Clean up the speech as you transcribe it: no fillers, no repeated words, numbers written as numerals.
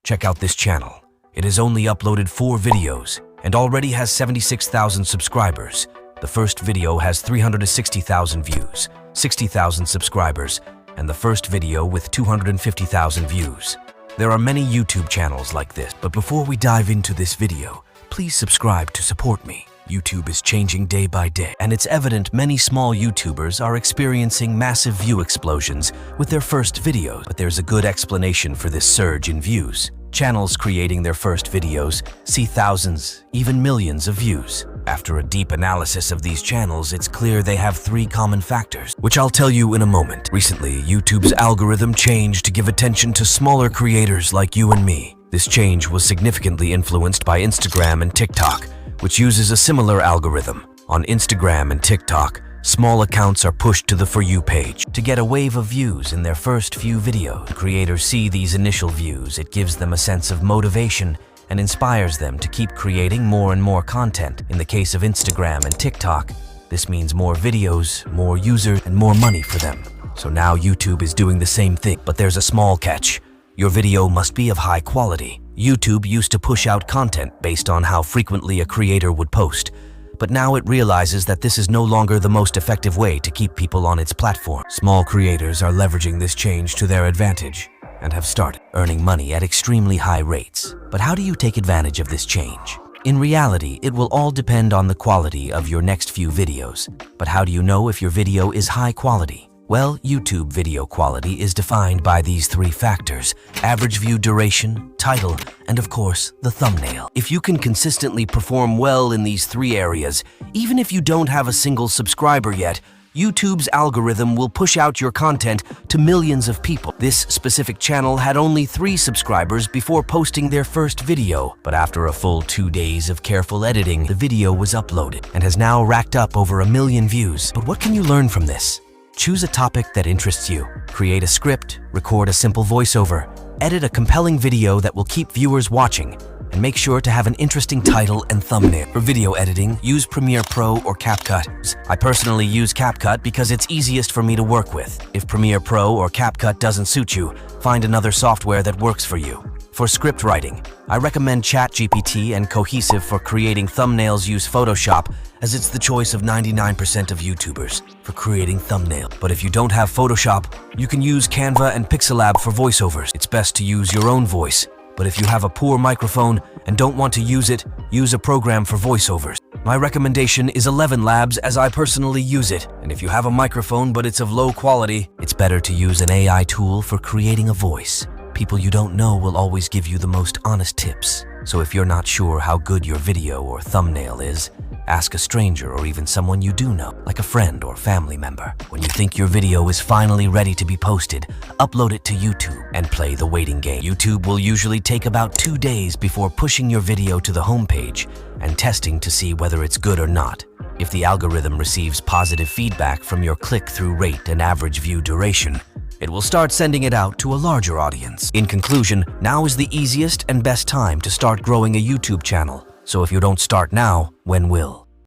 Check out this channel. It has only uploaded 4 videos and already has 76,000 subscribers. The first video has 360,000 views, 60,000 subscribers, and the first video with 250,000 views. There are many YouTube channels like this, but before we dive into this video, please subscribe to support me. YouTube is changing day by day, and it's evident many small YouTubers are experiencing massive view explosions with their first videos, but there's a good explanation for this surge in views. Channels creating their first videos see thousands, even millions of views. After a deep analysis of these channels, it's clear they have 3 common factors, which I'll tell you in a moment. Recently, YouTube's algorithm changed to give attention to smaller creators like you and me. This change was significantly influenced by Instagram and TikTok, which uses a similar algorithm. On Instagram and TikTok, small accounts are pushed to the For You page to get a wave of views in their first few videos. Creators see these initial views. It gives them a sense of motivation and inspires them to keep creating more and more content. In the case of Instagram and TikTok, this means more videos, more users, and more money for them. So now YouTube is doing the same thing, but there's a small catch. Your video must be of high quality. YouTube used to push out content based on how frequently a creator would post, but now it realizes that this is no longer the most effective way to keep people on its platform. Small creators are leveraging this change to their advantage and have started earning money at extremely high rates. But how do you take advantage of this change? In reality, it will all depend on the quality of your next few videos. But how do you know if your video is high quality? Well, YouTube video quality is defined by these 3 factors: average view duration, title, and of course, the thumbnail. If you can consistently perform well in these 3 areas, even if you don't have a single subscriber yet, YouTube's algorithm will push out your content to millions of people. This specific channel had only 3 subscribers before posting their first video, but after a full 2 days of careful editing, the video was uploaded and has now racked up over 1 million views. But what can you learn from this? Choose a topic that interests you. Create a script, record a simple voiceover, edit a compelling video that will keep viewers watching, and make sure to have an interesting title and thumbnail. For video editing, use Premiere Pro or CapCut. I personally use CapCut because it's easiest for me to work with. If Premiere Pro or CapCut doesn't suit you, find another software that works for you. For script writing, I recommend ChatGPT and Cohesive. For creating thumbnails, use Photoshop, as it's the choice of 99% of YouTubers for creating thumbnails. But if you don't have Photoshop, you can use Canva and Pixelab for voiceovers. It's best to use your own voice, but if you have a poor microphone and don't want to use it, use a program for voiceovers. My recommendation is 11 Labs, as I personally use it. And if you have a microphone but it's of low quality, it's better to use an AI tool for creating a voice. People you don't know will always give you the most honest tips. So if you're not sure how good your video or thumbnail is, ask a stranger or even someone you do know, like a friend or family member. When you think your video is finally ready to be posted, upload it to YouTube and play the waiting game. YouTube will usually take about 2 days before pushing your video to the homepage and testing to see whether it's good or not. If the algorithm receives positive feedback from your click-through rate and average view duration, it will start sending it out to a larger audience. In conclusion, now is the easiest and best time to start growing a YouTube channel. So if you don't start now, when will?